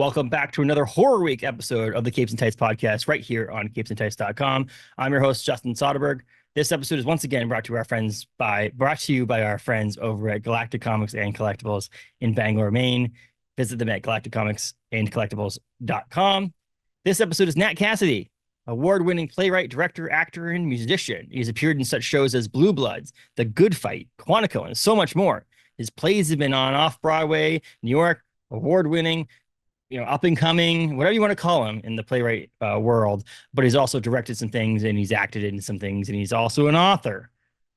Welcome back to another Horror Week episode of the Capes and Tights podcast right here on capesandtights.com. I'm your host, Justin Soderberg. This episode is once again brought to you by our friends over at Galactic Comics and Collectibles in Bangor, Maine. Visit them at galacticcomicsandcollectibles.com. This episode is Nat Cassidy, award-winning playwright, director, actor, and musician. He's appeared in such shows as Blue Bloods, The Good Fight, Quantico, and so much more. His plays have been on off-Broadway, New York, award-winning, up and coming, whatever you want to call him in the playwright world. But he's also directed some things and he's acted in some things, and he's also an author.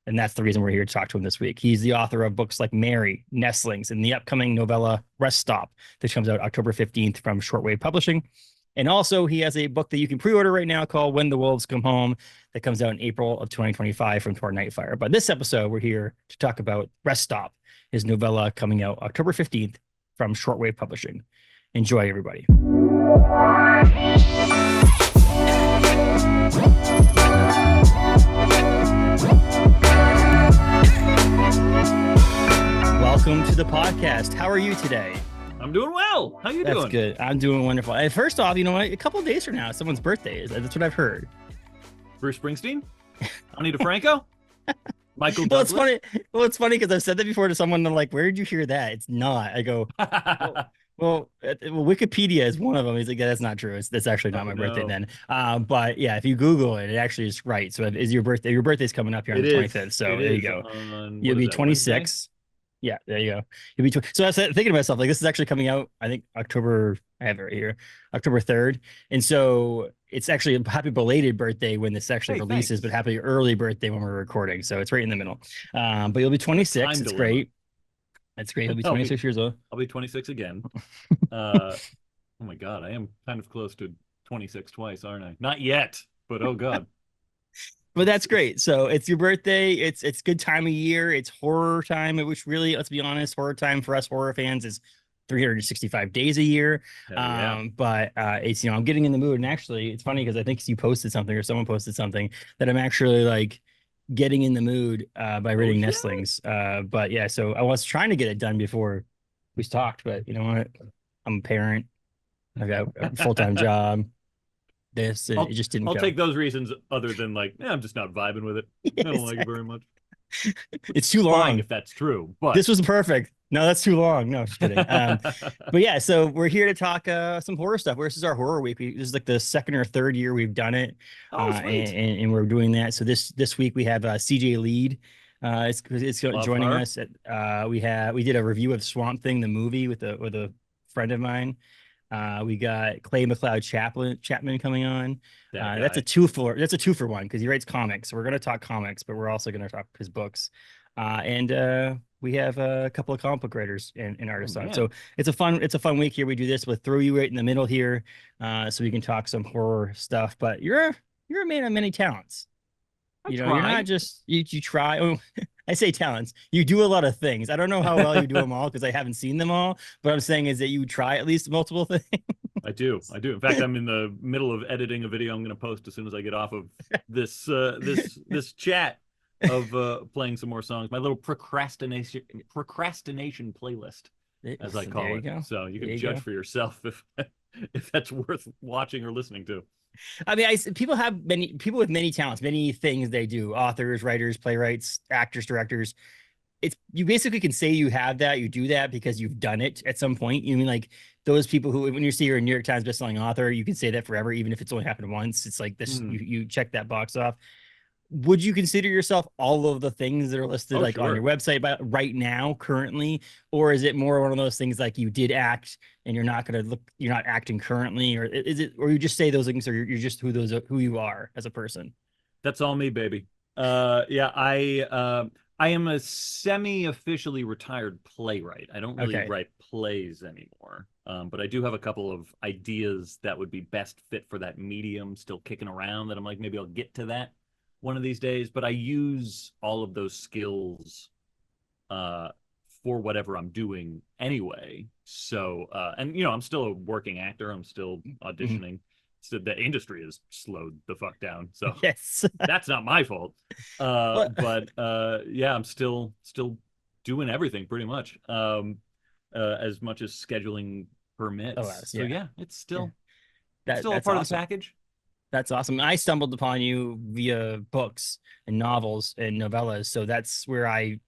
And that's the reason we're here to talk to him this week. He's the author of books like Mary, Nestlings, and the upcoming novella Rest Stop that comes out October 15th from Shortwave Publishing. And also he has a book that you can pre-order right now called When the Wolves Come Home that comes out in April of 2025 from Tor Nightfire. But this episode, we're here to talk about Rest Stop, his novella coming out October 15th from Shortwave Publishing. Enjoy, everybody. Welcome to the podcast. How are you today? I'm doing well. How you doing? That's good. I'm doing wonderful. And first off, you know what? A couple of days from now, someone's birthday is. That's what I've heard. Bruce Springsteen? Ani DeFranco? Michael Douglas? It's funny because I've said that before to someone. They're like, "Where did you hear that?" It's not. I go, well, Wikipedia is one of them. He's like, "Yeah, that's not true. That's actually not my birthday then." But yeah, if you Google it, it actually is right. So is your birthday? Your birthday's coming up here on the 25th. So there you go. You'll be 26. Yeah, there you go. You'll be so I was thinking to myself, like, this is actually coming out, I think October, I have it right here, October 3rd. And so it's actually a happy belated birthday when this actually releases, but happy early birthday when we're recording. So it's right in the middle. But you'll be 26. It's great. It's great. You'll be 26 years old. I'll be 26 again. Oh my God, I am kind of close to 26 twice, aren't I? Not yet, but oh God. But that's great. So it's your birthday. It's good time of year. It's horror time, which really, let's be honest, horror time for us horror fans is 365 days a year. But it's, I'm getting in the mood. And actually, it's funny because I think you posted something or someone posted something that I'm actually like getting in the mood by reading Nestlings. But yeah, so I was trying to get it done before we talked, but you know what? I'm a parent. I've got a full-time job. It just didn't I'll take those reasons other than like, I'm just not vibing with it. I don't like it very much. It's too long if that's true, but this was perfect. No, that's too long. No, just kidding. But yeah, so we're here to talk some horror stuff. This is our horror week. This is like the second or third year we've done it. And we're doing that. So this week we have CJ Lead. It's joining us. We did a review of Swamp Thing, the movie, with a friend of mine. We got Clay McLeod Chapman coming on. That's a two for one because he writes comics. So we're going to talk comics, but we're also going to talk his books. And we have a couple of comic book writers and artists on. So it's a fun week here. We do this. We'll throw you right in the middle here, so we can talk some horror stuff. But you're a man of many talents. You're not just you try. Oh, I say talents. You do a lot of things. I don't know how well you do them all because I haven't seen them all. But I'm saying is that you try at least multiple things. I do. In fact, I'm in the middle of editing a video I'm going to post as soon as I get off of this this chat of playing some more songs. My little procrastination playlist, as I call it. So you can judge for yourself if that's worth watching or listening to. I mean, people with many talents, many things they do. Authors, writers, playwrights, actors, directors. You basically can say you have that, you do that because you've done it at some point. You mean like those people who, when you see you're a New York Times bestselling author, you can say that forever, even if it's only happened once. It's like this, you check that box off. Would you consider yourself all of the things that are listed on your website right now, currently, or is it more one of those things like you did act and you're not acting currently, or is it, or you just say those things, or you're just who you are as a person? That's all me, baby. I am a semi-officially retired playwright. I don't really write plays anymore, but I do have a couple of ideas that would be best fit for that medium still kicking around that I'm like, maybe I'll get to that one of these days. But I use all of those skills for whatever I'm doing anyway. So, and I'm still a working actor. I'm still auditioning. So the industry has slowed the fuck down. So yes, that's not my fault. But I'm still doing everything pretty much. As much as scheduling permits. So yeah, it's yeah. still a That's part of the awesome. package. That's awesome. I stumbled upon you via books and novels and novellas, so that's where I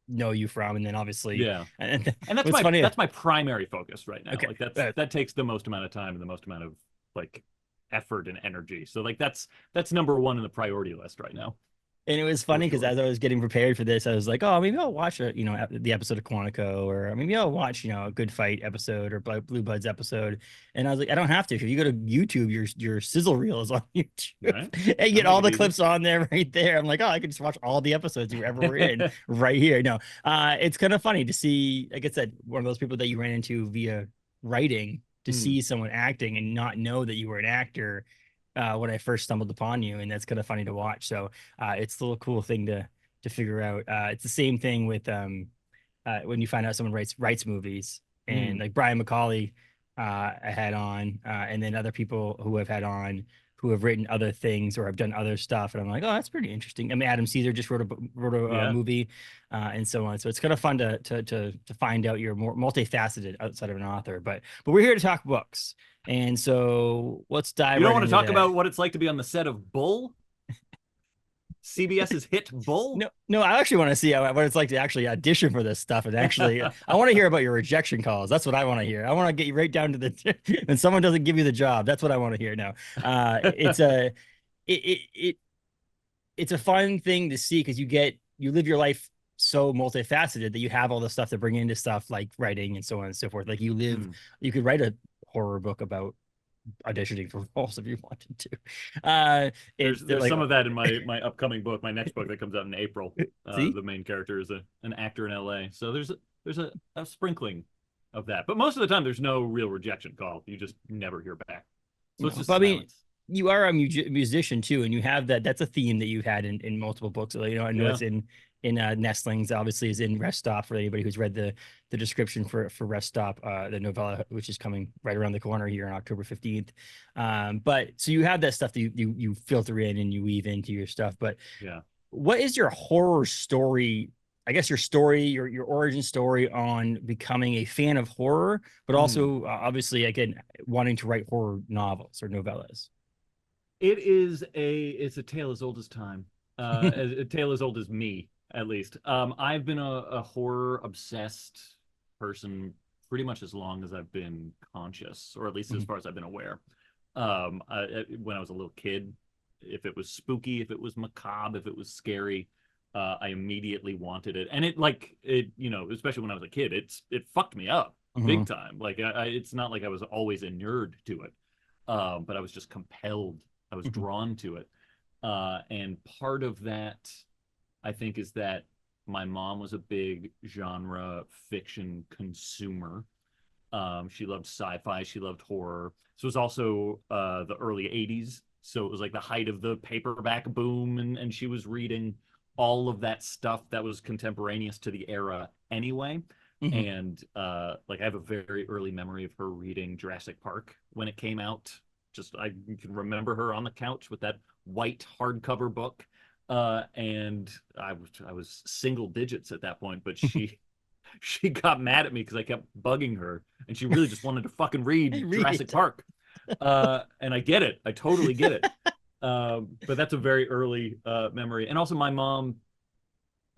know you from. And then obviously, Yeah. and And what's funny. that's my primary focus right now. Okay, Like that takes the most amount of time and the most amount of like effort and energy. So like that's number one in the priority list right now, and it was for funny because sure. as I was getting prepared for this, I was like, oh, maybe I'll watch the episode of Quantico, or maybe I'll watch, a Good Fight episode or Blue Buds episode. And I was like, I don't have to. If you go to YouTube, your sizzle reel is on All YouTube, right. and you That get make all it the easy. clips on there right there. I'm like, oh, I can just watch all the episodes you ever were in right here. No, it's kind of funny to see, like I said, one of those people that you ran into via writing, to Hmm. see someone acting and not know that you were an actor when I first stumbled upon you, and that's kind of funny to watch. So it's a little cool thing to figure out. It's the same thing with when you find out someone writes movies, and Hmm. like Brian McCauley, I had on, and then other people who I've had on who have written other things or have done other stuff, and I'm like, oh, that's pretty interesting. I mean, Adam Caesar just wrote a Yeah. movie, and so on. So it's kind of fun to find out you're more multifaceted outside of an author. But we're here to talk books, and so let's You dive don't right want to into talk that. about what it's like to be on the set of Bull? CBS's hit Bull? No, I actually want to see what it's like to actually audition for this stuff. And actually, I want to hear about your rejection calls. That's what I want to hear. I want to get you right down to the when someone doesn't give you the job. That's what I want to hear. Now, it's a it it's a fun thing to see because you live your life so multifaceted that you have all the stuff to bring into stuff like writing and so on and so forth. Like Hmm. you could write a horror book about auditioning for roles if you wanted to. It's There's like, some of that in my upcoming book, my next book that comes out in April. see, The main character is an actor in LA, so there's a sprinkling of that, but most of the time there's no real rejection call. You just never hear back, so it's but just I mean, silence. you are a musician too, and you have that's a theme that you've had in multiple books. So, I know Yeah, it's in Nestlings, obviously, is in Rest Stop for anybody who's read the description for Rest Stop, the novella, which is coming right around the corner here on October 15th. But so you have that stuff that you filter in and you weave into your stuff. But yeah. what is your horror story? I guess your story, your origin story on becoming a fan of horror, but Hmm. also obviously again wanting to write horror novels or novellas. It's a tale as old as time. A tale as old as me, at least. I've been a horror obsessed person pretty much as long as I've been conscious, or at least as far as I've been aware. When I was a little kid, if it was spooky, if it was macabre, if it was scary, I immediately wanted it. And especially when I was a kid, it fucked me up big Mhm. time. Like it's not like I was always inured to it, but I was just compelled. I was Mhm. drawn to it. And part of that, I think, is that my mom was a big genre fiction consumer. She loved sci-fi, she loved horror. So it was also the early 80s. So it was like the height of the paperback boom, and she was reading all of that stuff that was contemporaneous to the era anyway. Mhm. And like I have a very early memory of her reading Jurassic Park when it came out. Just I can remember her on the couch with that white hardcover book. And I was single digits at that point, but she got mad at me because I kept bugging her, and she really just wanted to fucking Hey, read Jurassic read. Park. And I get it, I totally get it. But that's a very early memory, and also my mom.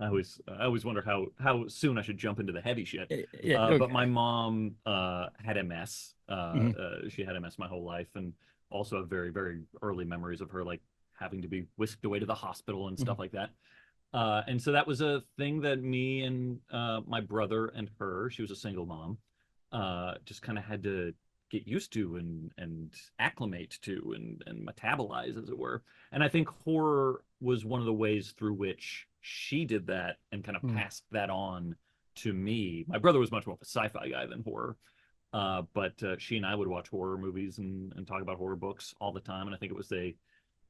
I always wonder how soon I should jump into the heavy shit. Yeah. But my Okay. mom had MS. Mhm. She had MS my whole life, and also have very very early memories of her like having to be whisked away to the hospital and stuff Mhm. like that. And so that was a thing that me and my brother and her, she was a single mom, just kind of had to get used to and acclimate to and metabolize, as it were. And I think horror was one of the ways through which she did that and kind of Mhm. passed that on to me. My brother was much more of a sci-fi guy than horror. But she and I would watch horror movies and talk about horror books all the time. And I think it was a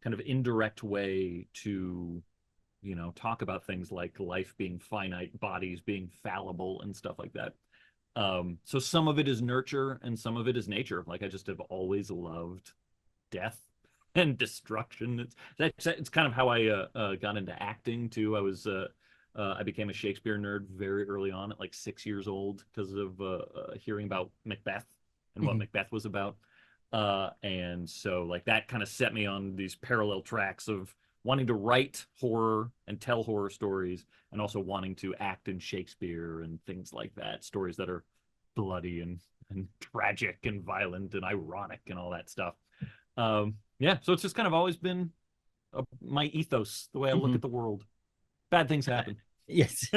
kind of indirect way to talk about things like life being finite, bodies being fallible, and stuff like that. So some of it is nurture and some of it is nature. Like I just have always loved death and destruction. It's kind of how I got into acting too. I was I became a Shakespeare nerd very early on at like 6 years old because of hearing about Macbeth and what Mhm. Macbeth was about. And so like that kind of set me on these parallel tracks of wanting to write horror and tell horror stories, and also wanting to act in Shakespeare and things like that, stories that are bloody and tragic and violent and ironic and all that stuff. Yeah, so it's just kind of always been my ethos, the way I look Mhm. at the world. Bad things happen. Yes,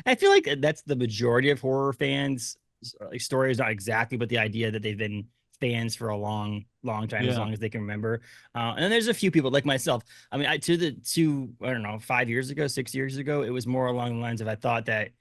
I feel like that's the majority of horror fans. Like stories, not exactly, but the idea that they've been fans for a long time, as Yeah. long as they can remember. And then there's a few people like myself. I mean, I don't know, 5 years ago, 6 years ago, it was more along the lines of I thought that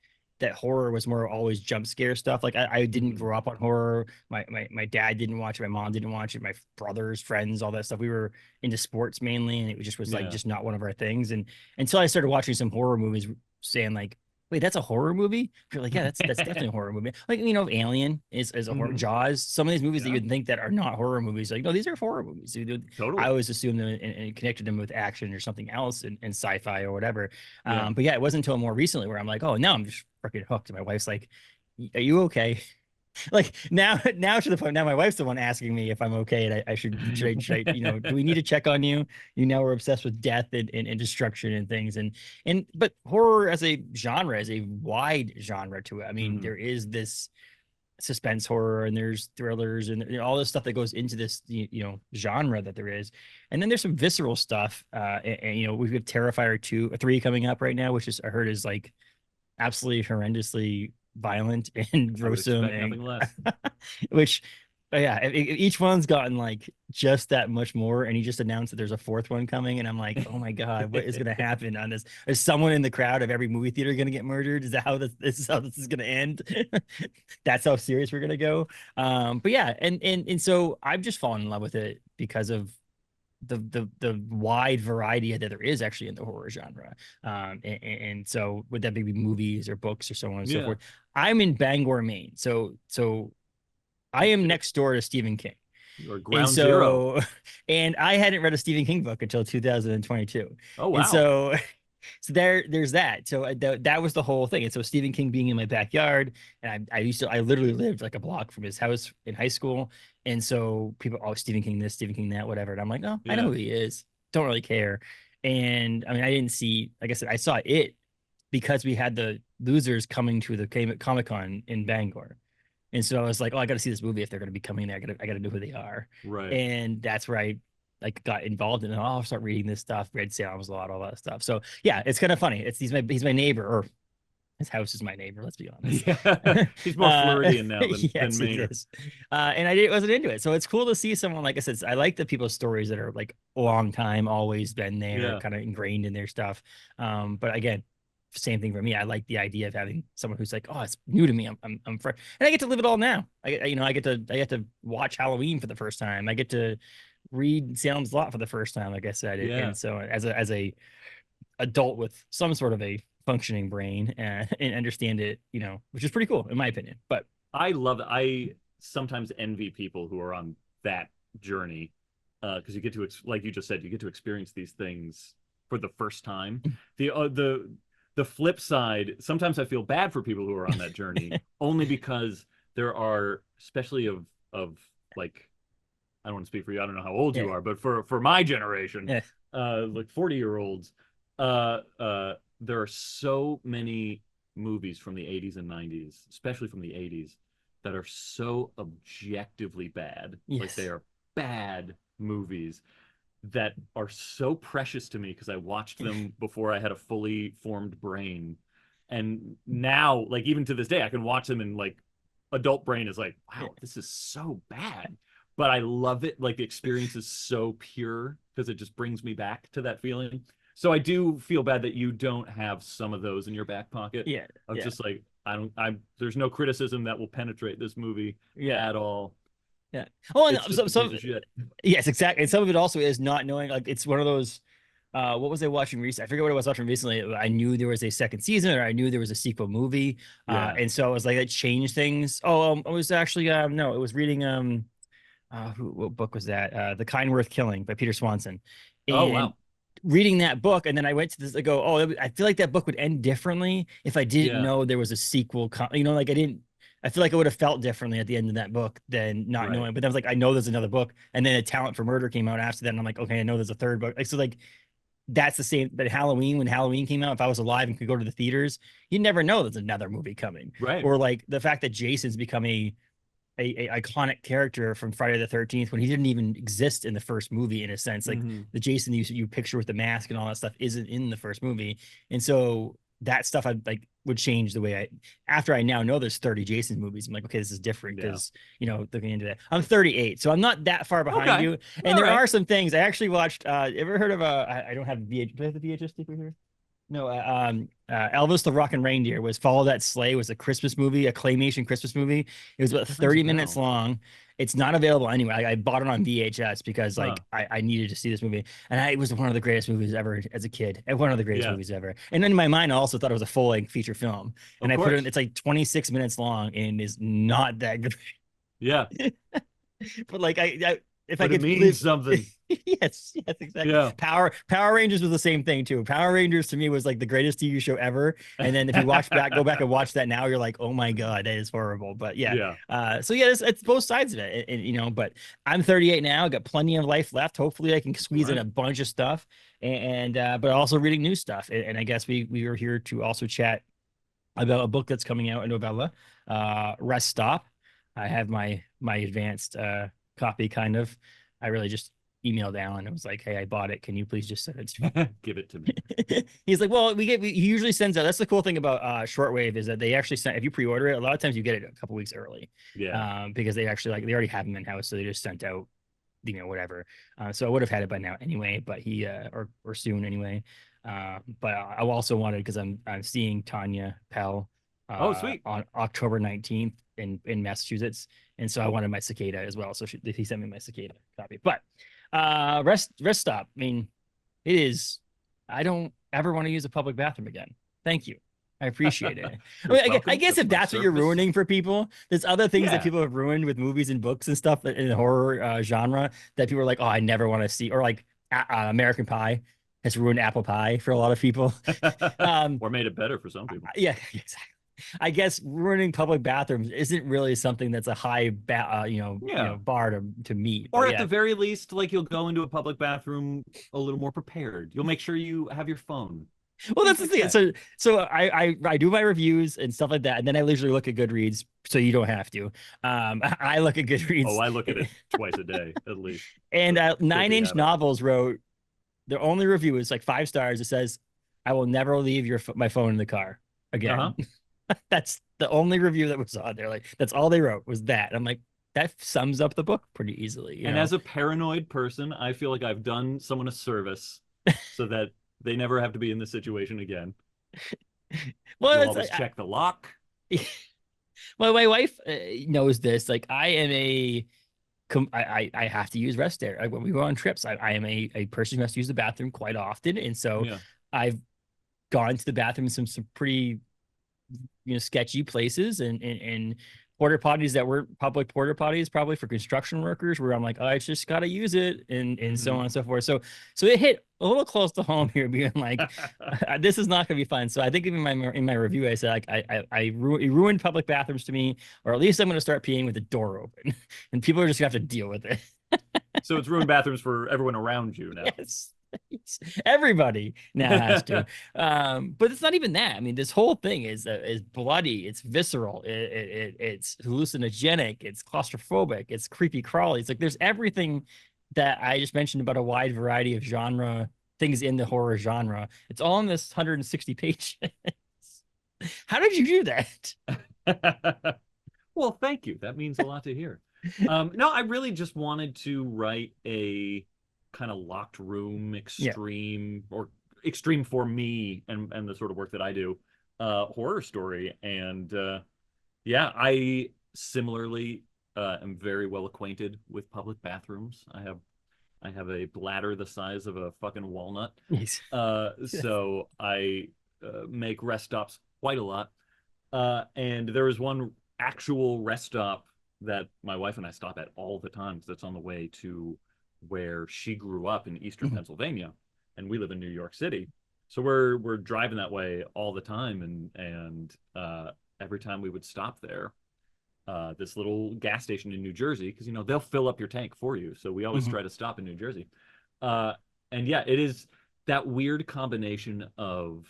horror was more always jump scare stuff. Like I didn't Mhm. grow up on horror. My dad didn't watch it. My mom didn't watch it. My brothers, friends, all that stuff. We were into sports mainly, and it just was like Yeah. just not one of our things. And until I started watching some horror movies, saying like, wait, that's a horror movie? You're like, yeah, that's definitely a horror movie. Like, Alien is a horror. Mhm. Jaws. Some of these movies that Yeah, you'd think that are not horror movies, like, no, these are horror movies. I totally. always assumed them and connected them with action or something else and sci-fi or whatever. Yeah. But yeah, it wasn't until more recently where I'm like, oh, now I'm just freaking hooked. And my wife's like, are you okay? Like now to the point now my wife's the one asking me if I'm okay and should I do we need to check on you? We're obsessed with death and destruction and things and but horror as a genre is a wide genre to it. I mean, Mhm. there is this suspense horror and there's thrillers and all this stuff that goes into this genre that there is, and then there's some visceral stuff. And we've got Terrifier 2 3 coming up right now, which is I heard is like absolutely horrendously violent and I would gruesome expect and nothing less. which yeah, each one's gotten like just that much more, and he just announced that there's a fourth one coming, and I'm like, oh my god, what is going to happen on this? Is someone in the crowd of every movie theater going to get murdered? Is that how this is how this is going to end? That's how serious we're going to go. But yeah, and so I've just fallen in love with it because of the wide variety that there is actually in the horror genre. And so would that be movies or books or so on and so Yeah. forth? I'm in Bangor, Maine, so I am Okay. next door to Stephen King. Or And ground zero. so, and I hadn't read a Stephen King book until 2022. Oh And wow. so there's that. So that was the whole thing. And so Stephen King being in my backyard, and I literally lived like a block from his house in high school. And so people, oh, Stephen King this, Stephen King that, whatever. And I'm like, oh, I know Yeah. who he is. Don't really care. And I mean, I didn't see, like I said, I saw it because we had the losers coming to the Comic Con in Bangor. And so I was like, oh, I got to see this movie if they're going to be coming there. I got to know who they are. Right. And that's where I like got involved in it. Oh, I'll start reading this stuff, read Salem's Lot, all that stuff. So yeah, it's kind of funny. He's my neighbor, or his house is my neighbor. Let's be honest. Yeah. He's more Floridian now than Yes, he Mainer. is. And wasn't into it. So it's cool to see someone, like I said, I like the people's stories that are like a long time, always been there, Yeah. kind of ingrained in their stuff. But again, same thing for me. I like the idea of having someone who's like, oh, it's new to me. I'm fresh, and I get to live it all now. I get to watch Halloween for the first time. I get to read Salem's Lot for the first time, like I said. Yeah. And so as a adult with some sort of a functioning brain and understand it, which is pretty cool in my opinion. But I love it. I sometimes envy people who are on that journey because you get to, like you just said, you get to experience these things for the first time. The flip side, sometimes I feel bad for people who are on that journey only because there are, especially of like, I don't want to speak for you. I don't know how old yeah, you are, but for my generation, yeah, like 40-year-olds, there are so many movies from the 80s and 90s, especially from the 80s, that are so objectively bad. Like they yes, are bad movies that are so precious to me because I watched them before I had a fully formed brain. And now, like even to this day, I can watch them and like adult brain is like, yeah, wow, this is so bad. But I love it. Like the experience is so pure because it just brings me back to that feeling. So I do feel bad that you don't have some of those in your back pocket yeah, of yeah, just like, there's no criticism that will penetrate this movie yeah. at all. Yeah. Oh, and It's just a piece of shit. yes, exactly. And some of it also is not knowing, like it's one of those. What was I watching recently? I forget what I was watching recently. I knew there was a second season, or I knew there was a sequel movie. Yeah. And so I was like, that changed things. Oh, I was actually no, it was reading what book was that? The Kind Worth Killing by Peter Swanson. Oh, And wow. reading that book, and then I went to this, I go, oh, I feel like that book would end differently if I didn't know there was a sequel. Like I feel like I would have felt differently at the end of that book than not knowing. But then I was like, I know there's another book, and then A Talent for Murder came out after that, and I'm like, okay, I know there's a third book. Like, so like that's the same. But when Halloween came out, if I was alive and could go to the theaters, you never know there's another movie coming. Right. Or like the fact that Jason's become a iconic character from Friday the 13th when he didn't even exist in the first movie, in a sense. Like the Jason you picture with the mask and all that stuff isn't in the first movie. And so that stuff I like would change the way after I now know there's 30 Jason movies. I'm like, okay, this is different because looking into that. I'm 38, so I'm not that far behind you. And there are some things I actually watched. Ever heard of I don't have VHS. Do I have the VHS sticker here? No, Elvis the Rockin' Reindeer was Follow That Sleigh, was a Christmas movie, a claymation Christmas movie. It was about 30 minutes long. It's not available anyway. I bought it on VHS because I needed to see this movie. And it was one of the greatest movies ever as a kid. And one of the greatest movies ever. And in my mind, I also thought it was a full-length feature film. And I put it, it's like 26 minutes long and is not that good. Yeah. But like if I could mean something. yes, exactly. Yeah. Power Rangers was the same thing too. Power Rangers to me was like the greatest TV show ever. And then if you go back and watch that now, you're like, oh my god, that is horrible. But it's both sides of it. And but I'm 38 now, got plenty of life left. Hopefully, I can squeeze in a bunch of stuff, and but also reading new stuff. And I guess we are here to also chat about a book that's coming out, a novella, Rest Stop. I have my advanced copy, kind of. I really just emailed Alan and was like, hey, I bought it, can you please just send it to me? Give it to me. He's like, well, he usually sends out, that's the cool thing about Shortwave, is that they actually send, if you pre-order it, a lot of times you get it a couple weeks early, because they actually they already have them in house, so they just sent out whatever. So I would have had it by now anyway, but he or soon anyway. But I also wanted, because I'm seeing Tanya Pell sweet, on October 19th in Massachusetts, and so I wanted my Cicada as well, so he sent me my Cicada copy. But Rest Stop, I mean, it is, I don't ever want to use a public bathroom again. Thank you, I appreciate it. I guess if that's what you're ruining for people, there's other things that people have ruined with movies and books and stuff in the horror genre that people are like, oh, I never want to see. Or like American Pie has ruined apple pie for a lot of people. Or made it better for some people. Yeah, exactly. I guess ruining public bathrooms isn't really something that's a high bar to meet. Or at the very least, like, you'll go into a public bathroom a little more prepared. You'll make sure you have your phone. Well, that's the thing. So I do my reviews and stuff like that, and then I usually look at Goodreads, so you don't have to. I look at Goodreads. Oh, I look at it twice a day at least. And 9 Inch Novels wrote their only review is like 5 stars. It says, "I will never leave my phone in the car again." That's the only review that was on there. Like, that's all they wrote was that. I'm like, that sums up the book pretty easily. And as a paranoid person, I feel like I've done someone a service so that they never have to be in this situation again. Well, always check the lock. Well, my wife knows this. Like, I am I have to use rest air. When we go on trips, I am a person who has to use the bathroom quite often. And so I've gone to the bathroom in some pretty sketchy places and porta potties that weren't public porta potties, probably for construction workers, where I'm like, oh, I just got to use it, and so on and so forth. So it hit a little close to home here, being like, this is not going to be fun. So I think in my review, I said, like, I ruined public bathrooms to me, or at least I'm going to start peeing with the door open, and people are just going to have to deal with it. So it's ruined bathrooms for everyone around you now. Yes. Everybody now has to. But it's not even that. I mean, this whole thing is bloody, it's visceral, it's hallucinogenic, it's claustrophobic, it's creepy crawly. It's like there's everything that I just mentioned about a wide variety of genre things in the horror genre. It's all in this 160 pages. How did you do that? Well, thank you. That means a lot to hear. No, I really just wanted to write a kind of locked room, extreme or extreme for me and the sort of work that I do, horror story. And I similarly am very well acquainted with public bathrooms. I have a bladder the size of a fucking walnut. Yes. So I make rest stops quite a lot. And there is one actual rest stop that my wife and I stop at all the time, that's on the way to where she grew up in eastern Pennsylvania. and we live in New York City, so we're driving that way all the time, and every time we would stop there, this little gas station in New Jersey, because they'll fill up your tank for you, so we always try to stop in New Jersey. And yeah, it is that weird combination of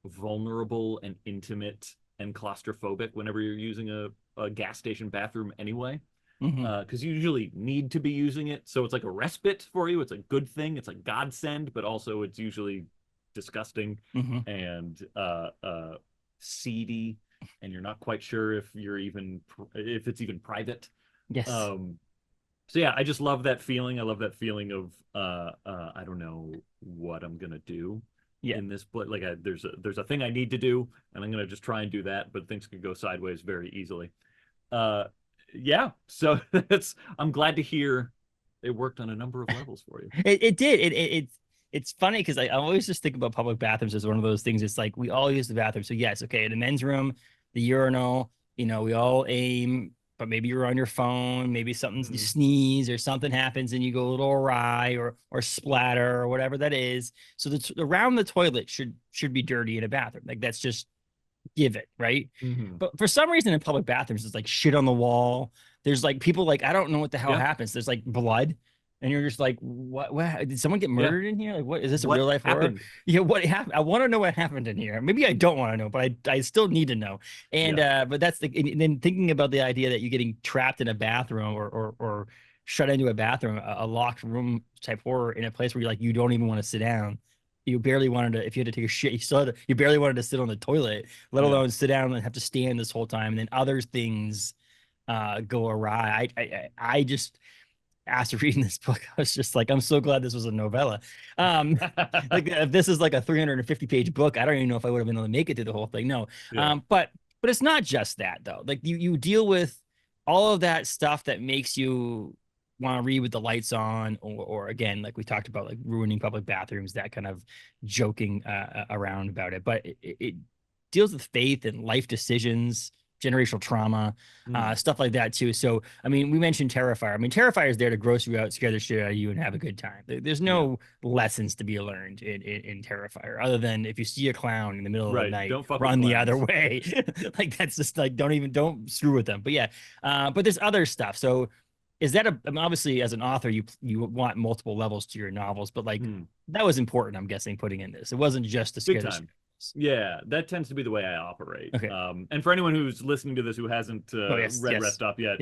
vulnerable and intimate and claustrophobic whenever you're using a gas station bathroom anyway, because you usually need to be using it, so it's like a respite for you. It's a good thing. It's a godsend, but also it's usually disgusting and seedy, and you're not quite sure if it's even private. Yes. So yeah, I just love that feeling. I love that feeling of I don't know what I'm gonna do in this, but like there's a thing I need to do, and I'm gonna just try and do that, but things could go sideways very easily. Yeah, so I'm glad to hear it worked on a number of levels for you. It did. It's funny because I always just think about public bathrooms as one of those things. It's like we all use the bathroom. So yes, okay, the men's room, the urinal, we all aim, but maybe you're on your phone, maybe something you sneeze or something happens and you go a little awry or splatter or whatever that is. So around the toilet should be dirty in a bathroom. Like that's just give it, right? But for some reason in public bathrooms, it's like shit on the wall. There's like people like, I don't know what the hell happens. There's like blood. And you're just like, what did someone get murdered in here? Like, what is this, a real life horror? Yeah, what happened? I want to know what happened in here. Maybe I don't want to know, but I still need to know. And but that's and then thinking about the idea that you're getting trapped in a bathroom or shut into a bathroom, a locked room type horror in a place where you don't even want to sit down. You barely wanted to, if you had to take a shit, you barely wanted to sit on the toilet, let alone sit down and have to stand this whole time. And then other things go awry. I just, after reading this book, I was just like, I'm so glad this was a novella. Like if this is like a 350-page book, I don't even know if I would have been able to make it through the whole thing. No. But it's not just that though. Like you deal with all of that stuff that makes you want to read with the lights on, or again, like we talked about, like ruining public bathrooms, that kind of joking around about it. But it deals with faith and life decisions, generational trauma, stuff like that too. So, I mean, we mentioned Terrifier. I mean, Terrifier is there to gross you out, scare the shit out of you, and have a good time. There's no lessons to be learned in Terrifier, other than if you see a clown in the middle of the night, run the other way. Like that's just like, don't screw with them. But yeah, but there's other stuff. So is that I mean, obviously as an author, you want multiple levels to your novels, but like that was important, I'm guessing, putting in this. It wasn't just to scare the shit. Yeah, that tends to be the way I operate. Okay. And for anyone who's listening to this who hasn't read Rest Stop yet,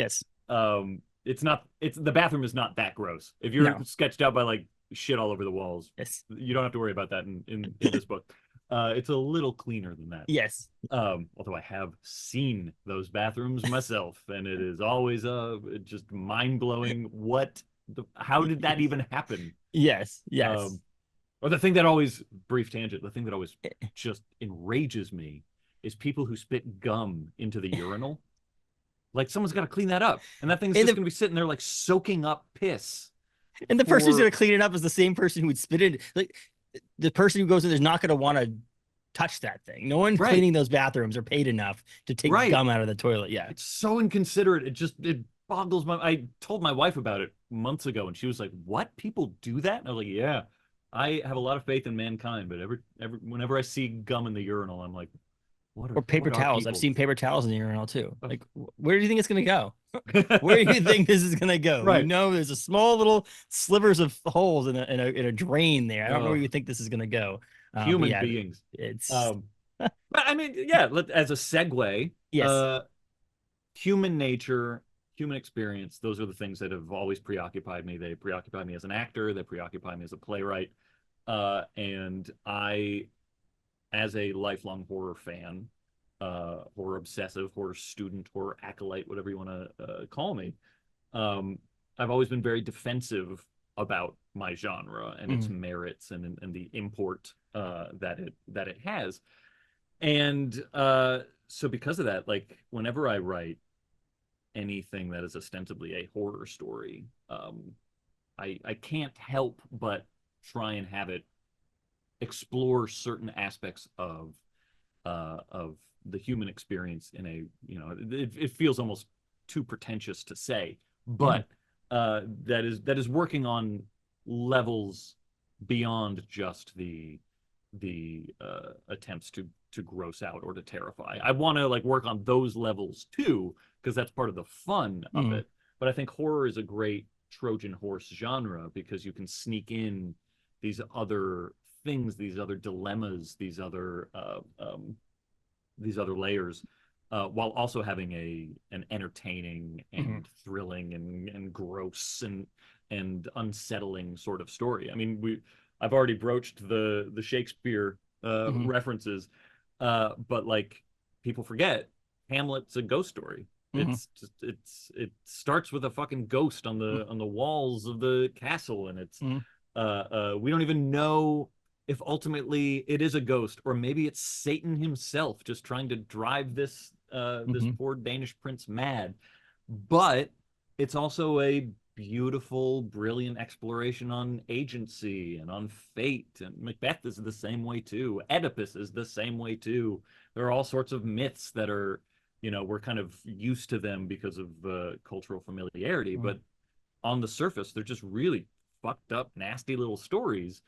the bathroom is not that gross. If you're sketched out by like shit all over the walls, you don't have to worry about that in this book. It's a little cleaner than that. Yes. Although I have seen those bathrooms myself, and it is always just mind-blowing. How did that even happen? Yes. Or the thing that always, brief tangent, the thing that always just enrages me is people who spit gum into the urinal. Like, someone's got to clean that up. And that thing's just going to be sitting there, like, soaking up piss. And the person who's going to clean it up is the same person who would spit it. Like, the person who goes in there's not going to want to touch that thing. No one cleaning those bathrooms are paid enough to take gum out of the toilet. Yeah. It's so inconsiderate. It boggles my... I told my wife about it months ago, and she was like, what? People do that? And I was like, yeah. I have a lot of faith in mankind, but whenever I see gum in the urinal, I'm like, or paper towels. I've seen paper towels in the urinal too. Like, where do you think it's going to go? Where do you think this is going to go? Right. There's a small little slivers of holes in a drain there. I don't know where you think this is going to go. Human beings. It's. But I mean, yeah. As a segue, human nature, human experience. Those are the things that have always preoccupied me. They preoccupy me as an actor. They preoccupy me as a playwright. And I, as a lifelong horror fan, horror obsessive, horror student, horror acolyte, whatever you want to call me, I've always been very defensive about my genre and its merits and the import that it has. And so because of that, like whenever I write anything that is ostensibly a horror story, I can't help but try and have it explore certain aspects of the human experience in a, it feels almost too pretentious to say, but that is working on levels beyond just the attempts to gross out or to terrify. I want to like work on those levels too, because that's part of the fun of it. But I think horror is a great Trojan horse genre because you can sneak in these other things, these other dilemmas, these other layers, while also having an entertaining and thrilling and gross and unsettling sort of story. I mean, I've already broached the Shakespeare references, but like people forget, Hamlet's a ghost story. It's just it starts with a fucking ghost on the walls of the castle, and it's we don't even know if ultimately it is a ghost, or maybe it's Satan himself just trying to drive this this poor Danish prince mad. But it's also a beautiful, brilliant exploration on agency and on fate. And Macbeth is the same way too. Oedipus is the same way too. There are all sorts of myths that are, you know, we're kind of used to them because of cultural familiarity, but on the surface, they're just really fucked up, nasty little stories.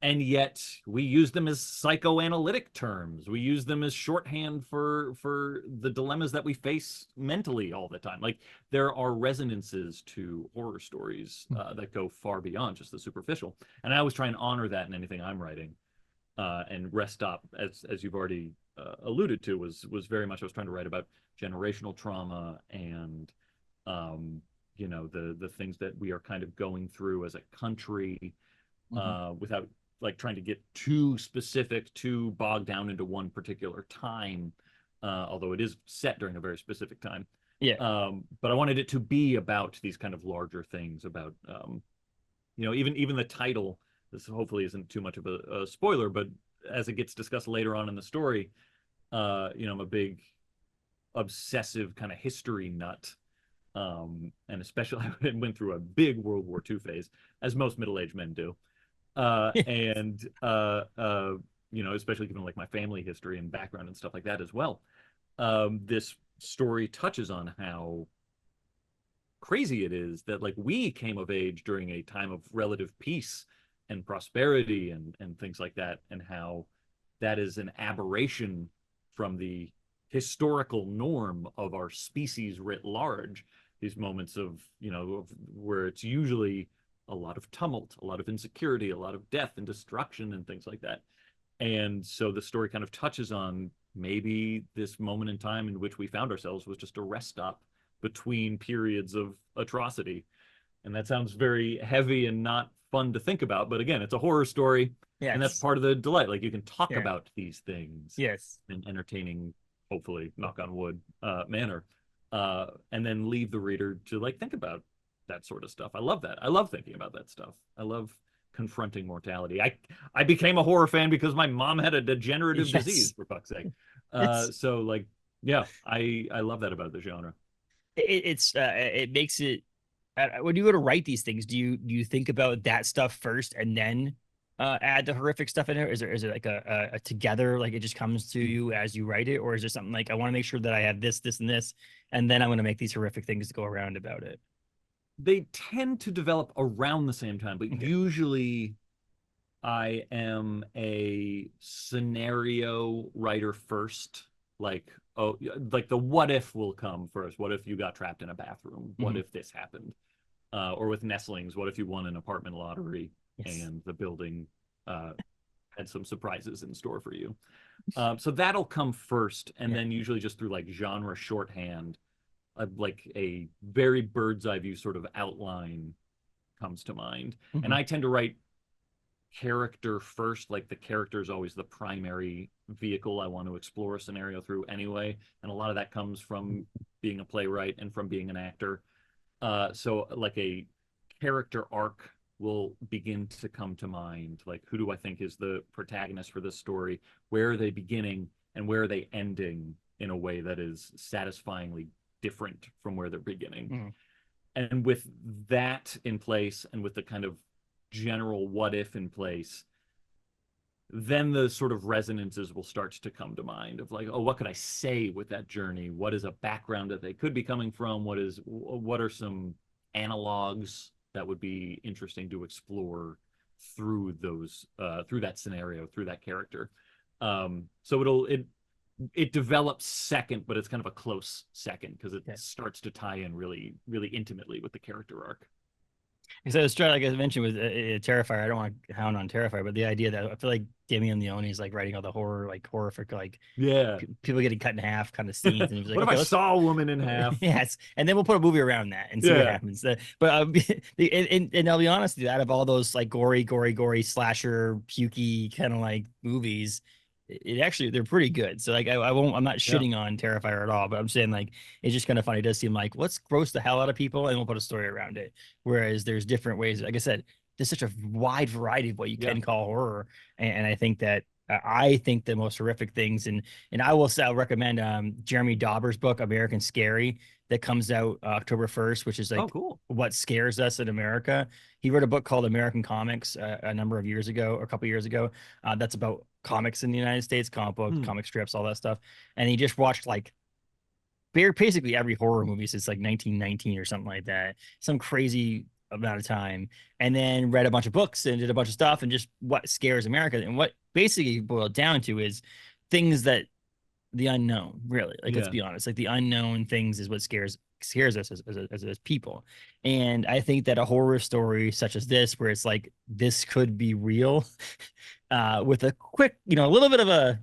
And yet we use them as psychoanalytic terms. We use them as shorthand for the dilemmas that we face mentally all the time. Like there are resonances to horror stories that go far beyond just the superficial. And I always try and honor that in anything I'm writing. And Rest Stop, as you've already alluded to, was very much, I was trying to write about generational trauma and you know, the things that we are kind of going through as a country without like trying to get too specific, too bogged down into one particular time, although it is set during a very specific time. But I wanted it to be about these kind of larger things, about you know, even the title. This hopefully isn't too much of a spoiler, but as it gets discussed later on in the story, you know, I'm a big obsessive kind of history nut. And especially I went through a big World War II phase, as most middle-aged men do. And you know, especially given like my family history and background and stuff like that as well. This story touches on how crazy it is that like we came of age during a time of relative peace and prosperity and things like that, and how that is an aberration from the historical norm of our species writ large. These moments of, you know, where it's usually a lot of tumult, a lot of insecurity, a lot of death and destruction and things like that. And so the story kind of touches on maybe this moment in time in which we found ourselves was just a rest stop between periods of atrocity. And that sounds very heavy and not fun to think about, but again, it's a horror story. And that's part of the delight. Like you can talk about these things in entertaining, hopefully, knock on wood, manner, and then leave the reader to like think about that sort of stuff. I love that. I love thinking about that stuff. I love confronting mortality. I became a horror fan because my mom had a degenerative disease, for fuck's sake. So like, yeah, I love that about the genre. It makes it, when you go to write these things, do you think about that stuff first and then add the horrific stuff in there? Is it like a together, like it just comes to you as you write it, or is there something like I want to make sure that I have this, and this, and then I'm going to make these horrific things to go around about it? They tend to develop around the same time, but usually I am a scenario writer first. Like, oh, like the what if will come first. What if you got trapped in a bathroom? What if this happened? Or with Nestlings, what if you won an apartment lottery and the building had some surprises in store for you? So that'll come first, and then usually just through like genre shorthand, like a very bird's eye view sort of outline comes to mind. And I tend to write character first. Like the character is always the primary vehicle I want to explore a scenario through anyway. And a lot of that comes from being a playwright and from being an actor. So like a character arc will begin to come to mind. Like, who do I think is the protagonist for this story? Where are they beginning and where are they ending in a way that is satisfyingly different from where they're beginning? And with that in place, and with the kind of general what if in place, then the sort of resonances will start to come to mind of like, oh, what could I say with that journey? What is a background that they could be coming from? What are some analogs that would be interesting to explore through through that scenario, through that character. So it develops second, but it's kind of a close second because it starts to tie in really, really intimately with the character arc. Because I was trying, like I mentioned with Terrifier, I don't want to hound on Terrifier, but the idea that I feel like Damien Leone is like writing all the horror, like horrific, like people getting cut in half kind of scenes, and he was like, what okay, if I saw a woman in half? Yes, and then we'll put a movie around that and see what happens. And I'll be honest with you, out of all those like gory slasher, pukey kind of like movies, it actually they're pretty good. So like I'm not shitting on Terrifier at all, but I'm saying like it's just kind of funny. It does seem like let's gross the hell out of people and we'll put a story around it. Whereas there's different ways. Like I said, there's such a wide variety of what you can call horror, and I think that I think the most horrific things, and I'll recommend Jeremy Dauber's book American Scary that comes out October 1st, which is like what scares us in America. He wrote a book called American Comics a number of years ago, or a couple years ago. That's about comics in the United States, comic books, comic strips, all that stuff. And he just watched like basically every horror movie since like 1919 or something like that, some crazy amount of time, and then read a bunch of books and did a bunch of stuff and just what scares America. And what basically boiled down to is things that the unknown, really, like let's be honest, like the unknown things is what scares us as people. And I think that a horror story such as this, where it's like this could be real, with a quick, a little bit of a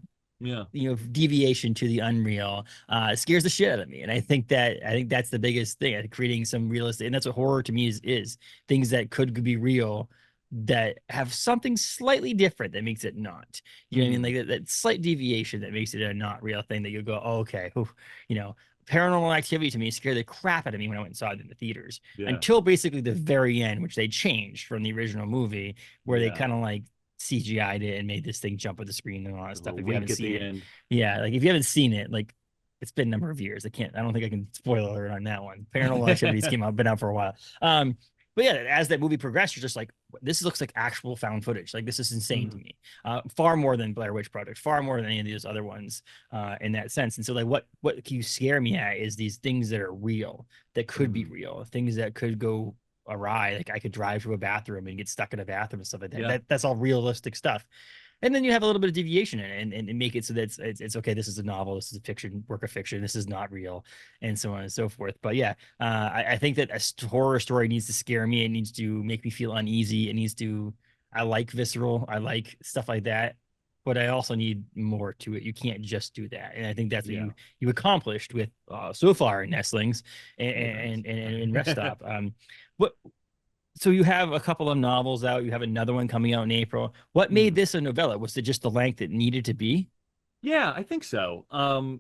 deviation to the unreal, scares the shit out of me. And I think that's the biggest thing, creating some realistic, and that's what horror to me is things that could be real that have something slightly different that makes it not, know what I mean, like that slight deviation that makes it a not real thing that you go, oh, okay, Paranormal Activity to me scared the crap out of me when I went and saw it in the theaters, until basically the very end, which they changed from the original movie, where they kind of like CGI'd it and made this thing jump with the screen and all that stuff. If you haven't seen it, like if you haven't seen it, like it's been a number of years. I don't think I can spoil alert on that one. Paranormal Activities been out for a while. But yeah, as that movie progressed, you're just like, this looks like actual found footage. Like this is insane to me. Far more than Blair Witch Project, far more than any of these other ones, in that sense. And so like what can you scare me at is these things that are real, that could be real, things that could go awry. Like I could drive to a bathroom and get stuck in a bathroom and stuff like that. That's all realistic stuff. And then you have a little bit of deviation in it and make it so that it's okay. This is a novel. This is a work of fiction. This is not real, and so on and so forth. But yeah, I think that a horror story needs to scare me. It needs to make me feel uneasy. I like visceral. I like stuff like that. But I also need more to it. You can't just do that. And I think that's what you accomplished with so far in Nestlings and Rest Stop. So you have a couple of novels out. You have another one coming out in April. What made this a novella? Was it just the length it needed to be? Yeah, I think so. I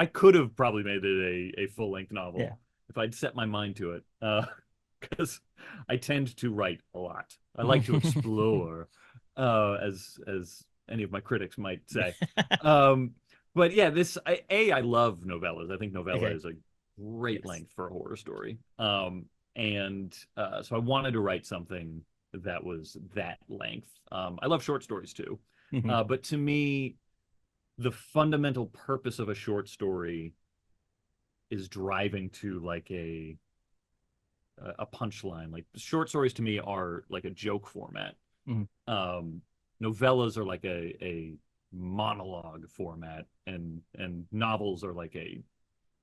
could have probably made it a full-length novel if I'd set my mind to it. Because I tend to write a lot. I like to explore, as any of my critics might say. But yeah, I love novellas. I think novella is a great length for a horror story. So I wanted to write something that was that length. I love short stories too. But to me, the fundamental purpose of a short story is driving to like a punchline. Like short stories to me are like a joke format. Novellas are like a monologue format, and novels are like a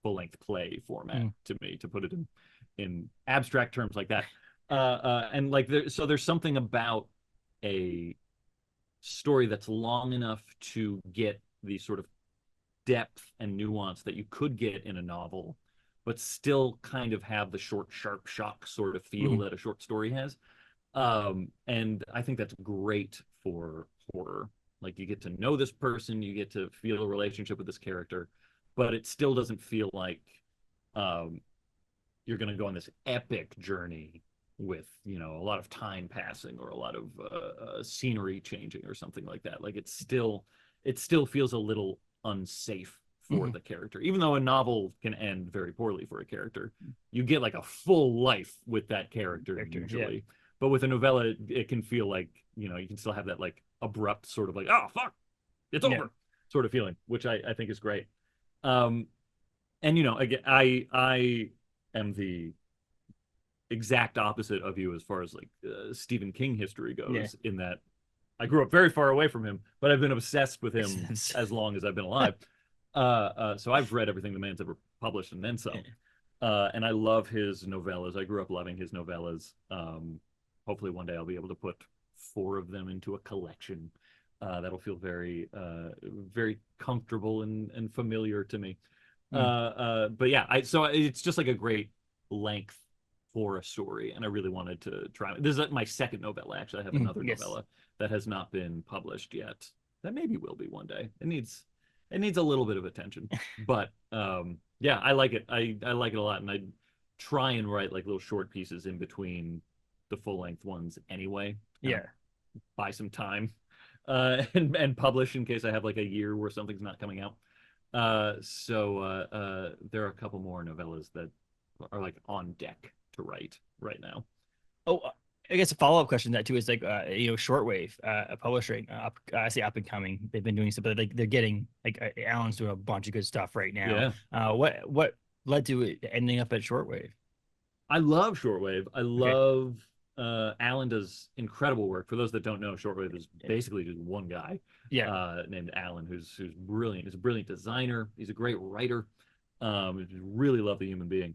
full-length play format to me, to put it in abstract terms like that. And like there's something about a story that's long enough to get the sort of depth and nuance that you could get in a novel, but still kind of have the short, sharp shock sort of feel that a short story has. And I think that's great for horror. Like you get to know this person, you get to feel a relationship with this character, but it still doesn't feel like you're going to go on this epic journey with, a lot of time passing or a lot of scenery changing or something like that. Like it still feels a little unsafe for the character. Even though a novel can end very poorly for a character, you get like a full life with that character usually. Yeah. But with a novella, it can feel like, you can still have that like abrupt sort of like, oh, fuck, it's over sort of feeling, which I think is great. And again, I am the exact opposite of you as far as like Stephen King history goes, in that I grew up very far away from him, but I've been obsessed with him as long as I've been alive. So I've read everything the man's ever published and then some. And I love his novellas. I grew up loving his novellas. Hopefully one day I'll be able to put 4 of them into a collection. That'll feel very, very comfortable and familiar to me. But yeah, so it's just like a great length for a story, and I really wanted to try. This is my second novella. Actually, I have another novella that has not been published yet. That maybe will be one day. It needs a little bit of attention, but yeah, I like it. I like it a lot, and I try and write like little short pieces in between the full length ones anyway. Buy some time and publish in case I have like a year where something's not coming out. So there are a couple more novellas that are like on deck to write right now. Oh, I guess a follow-up question to that too is like Shortwave Publishing, I say up and coming. They've been doing stuff, but like they're getting like Alan's doing a bunch of good stuff right now. What led to it ending up at Shortwave? I love Shortwave. I love Alan does incredible work. For those that don't know, Shortwave is basically just one guy named Alan who's brilliant. He's a brilliant designer. He's a great writer. Really love the human being.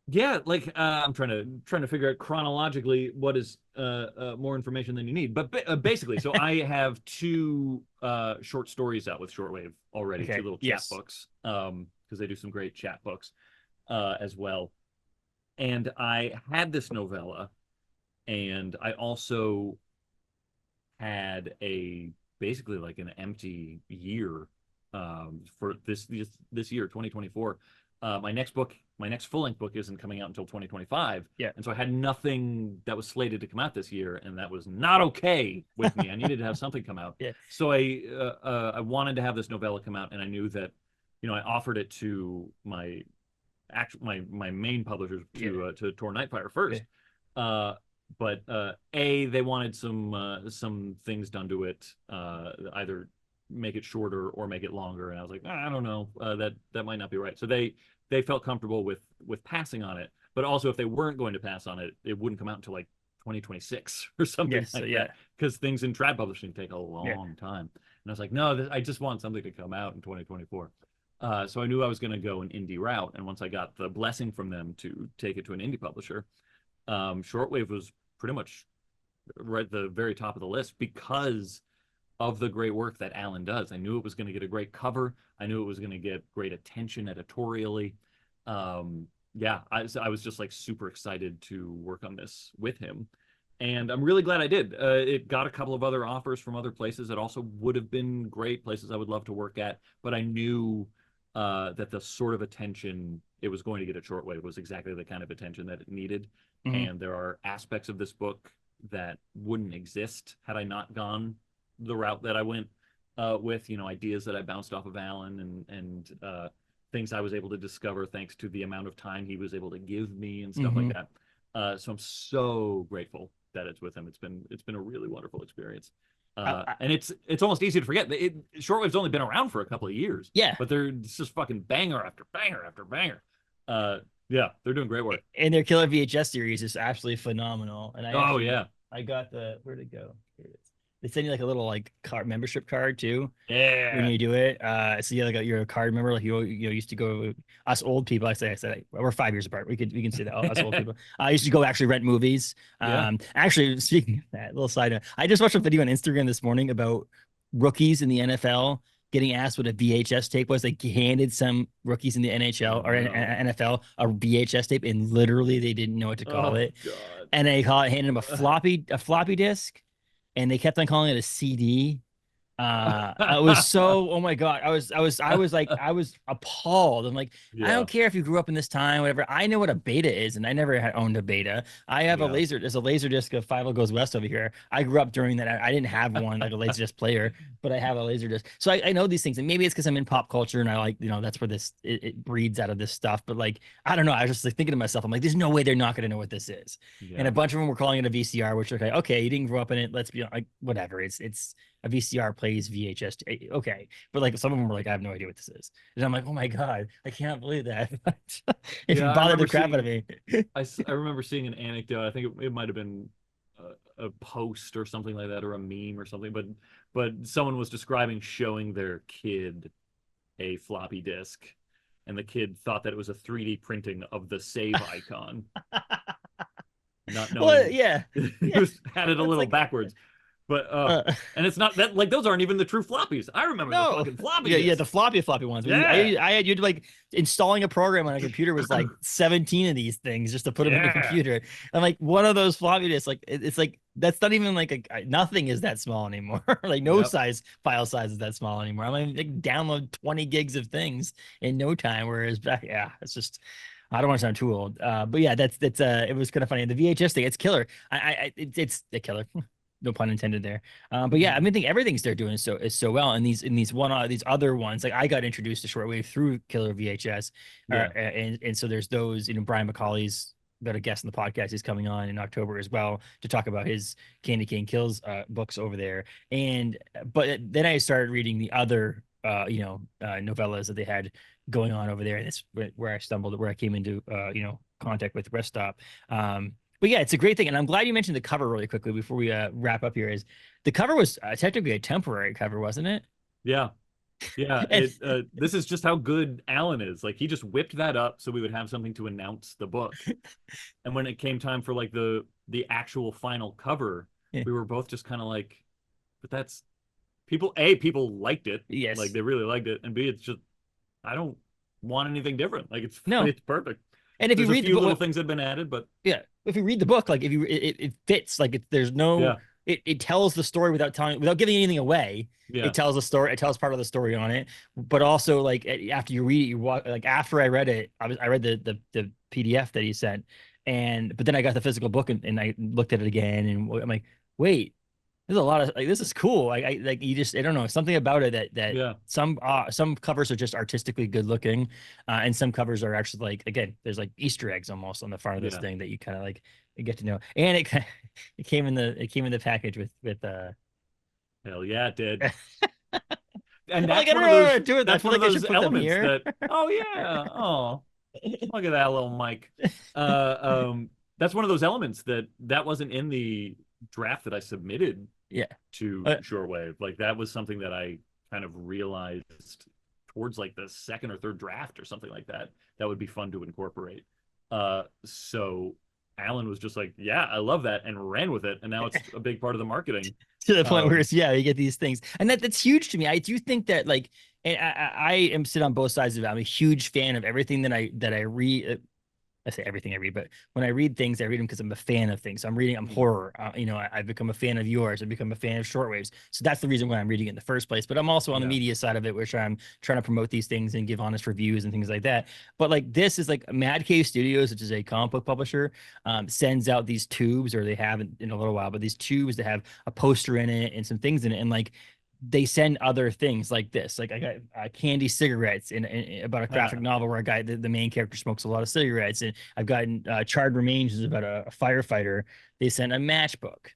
Yeah, like I'm trying to figure out chronologically what is more information than you need. But basically, so I have 2 short stories out with Shortwave already, 2 little chat books, because they do some great chat books as well. And I had this novella, and I also had basically like an empty year for this year, 2024. My next full-length book isn't coming out until 2025. And so I had nothing that was slated to come out this year, and that was not okay with me. I needed to have something come out. So I wanted to have this novella come out, and I knew that, I offered it to my main publishers, to Tor Nightfire first. But they wanted some things done to it, either make it shorter or make it longer, and I was like, I don't know, that might not be right. So they felt comfortable with passing on it, but also if they weren't going to pass on it, it wouldn't come out until like 2026 or something that, because things in trad publishing take a long time. And I was like, no, I just want something to come out in 2024. So I knew I was going to go an indie route, and once I got the blessing from them to take it to an indie publisher, Shortwave was pretty much right at the very top of the list because of the great work that Alan does. I knew it was going to get a great cover. I knew it was going to get great attention editorially. I was just like super excited to work on this with him. And I'm really glad I did. It got a couple of other offers from other places that also would have been great places I would love to work at. But I knew that the sort of attention it was going to get at Shortwave was exactly the kind of attention that it needed. And there are aspects of this book that wouldn't exist had I not gone the route that I went with, ideas that I bounced off of Alan and things I was able to discover thanks to the amount of time he was able to give me and stuff like that. So I'm so grateful that it's with him. It's been a really wonderful experience. And it's almost easy to forget. Shortwave's only been around for a couple of years. But it's just fucking banger after banger after banger. They're doing great work. And their Killer VHS series is absolutely phenomenal. And I got where'd it go? Here it is. They send you like a little like membership card too. When you do it, so you're a card member. Like you used to go. Us old people, I said we're 5 years apart. We can say that. Us old people. I used to go actually rent movies. Actually, speaking of that, little side note, I just watched a video on Instagram this morning about rookies in the NFL getting asked what a VHS tape was. They handed some rookies in the NHL or NFL a VHS tape, and literally they didn't know what to call it. God. And they handed them a floppy disk. And they kept on calling it a CD. I was so, oh my God. I was appalled. I'm like, I don't care if you grew up in this time, whatever. I know what a beta is, and I never had owned a beta. I have there's a laser disc of Five Goes West over here. I grew up during that. I didn't have one like a laser disc player, but I have a laser disc. So I know these things, and maybe it's because I'm in pop culture and I like, that's where it breeds out of this stuff. But like, I don't know. I was just like thinking to myself, I'm like, there's no way they're not going to know what this is. And a bunch of them were calling it a VCR, which okay, you didn't grow up in it. Let's be like, whatever. It's a VCR plays VHS. Okay, but like some of them were like, I have no idea what this is, and I'm like, oh my god, I can't believe that. If you Yeah, I bother the remember crap out of seeing me. I remember seeing an anecdote. I think it might have been a post or something like that, or a meme or something. But someone was describing showing their kid a floppy disk, and the kid thought that it was a 3D printing of the save icon, not Well, knowing yeah, he yeah, had it a it's little like, backwards. But uh, and it's not that, like, those aren't even the true floppies. I remember the no, fucking floppy yeah, the disk. floppy ones. Where Yeah, I had you like installing a program on a computer was like 17 of these things just to put them in a yeah, computer. And like one of those floppy disks, like it's like that's not even like nothing is that small anymore. Like no yep. file size is that small anymore. I mean, like download 20 gigs of things in no time. Whereas back, yeah, it's just. I don't want to sound too old, but yeah, that's it was kind of funny. The VHS thing, it's killer. It's a killer. No pun intended there. But yeah, I mean, I think everything's they're doing is so well. And these other ones, like I got introduced to shortwave through Killer VHS, Yeah. and so there's those. Brian McCauley's got a guest on the podcast. He's coming on in October as well to talk about his Candy Cane Kills books over there. And but then I started reading the other novellas that they had going on over there, and that's where I came into contact with Rest Stop. But yeah, it's a great thing, and I'm glad you mentioned the cover really quickly before we wrap up here. Is the cover was technically a temporary cover, wasn't it? Yeah. Yeah, And, this is just how good Alan is. Like, he just whipped that up so we would have something to announce the book. And when it came time for like the actual final cover, yeah. we were both just kind of like, but that's people liked it. Yes. Like, they really liked it, and B, it's just, I don't want anything different. Like, No. it's perfect. And if There's you a read the few book, little things that have been added, but yeah, if you read the book, like if you it fits, like there's no yeah, it tells the story without giving anything away. yeah, It tells the story, it tells part of the story on it, but also like after you read it, you walk like after I read it, I read the PDF that he sent, but then I got the physical book and I looked at it again and I'm like, wait, there's a lot of like this is cool. I like you just I don't know something about it that yeah. some covers are just artistically good looking, and some covers are actually like again there's like Easter eggs almost on the front of this Yeah. thing that you kind of like get to know. And it came in the package with Hell yeah, it did. And like that's I one don't of know how to those do it. I that's feel one of like I should those put them elements here. that, oh yeah, oh, look at that little Mike. That's one of those elements that wasn't in the draft that I submitted Yeah. to Uh, Shortwave. Like, that was something that I kind of realized towards like the second or third draft or something like that. That would be fun to incorporate. So Alan was just like, yeah, I love that, and ran with it, and now it's a big part of the marketing. to the point where Um, it's yeah, you get these things, and that's huge to me. I do think that like, and I am sit on both sides of it. I'm a huge fan of everything that I read. I say everything I read, but when I read things, I read them because I'm a fan of things. So I'm horror. I've become a fan of yours. I've become a fan of shortwaves. So that's the reason why I'm reading it in the first place. But I'm also on the yeah, media side of it, which I'm trying to promote these things and give honest reviews and things like that. But like this is like Mad Cave Studios, which is a comic book publisher, sends out these tubes, or they have in a little while, but these tubes that have a poster in it and some things in it. And like they send other things like this. Like I got candy cigarettes in about a graphic novel where a guy, the main character, smokes a lot of cigarettes. And I've gotten Charred Remains, is about a firefighter. They sent a matchbook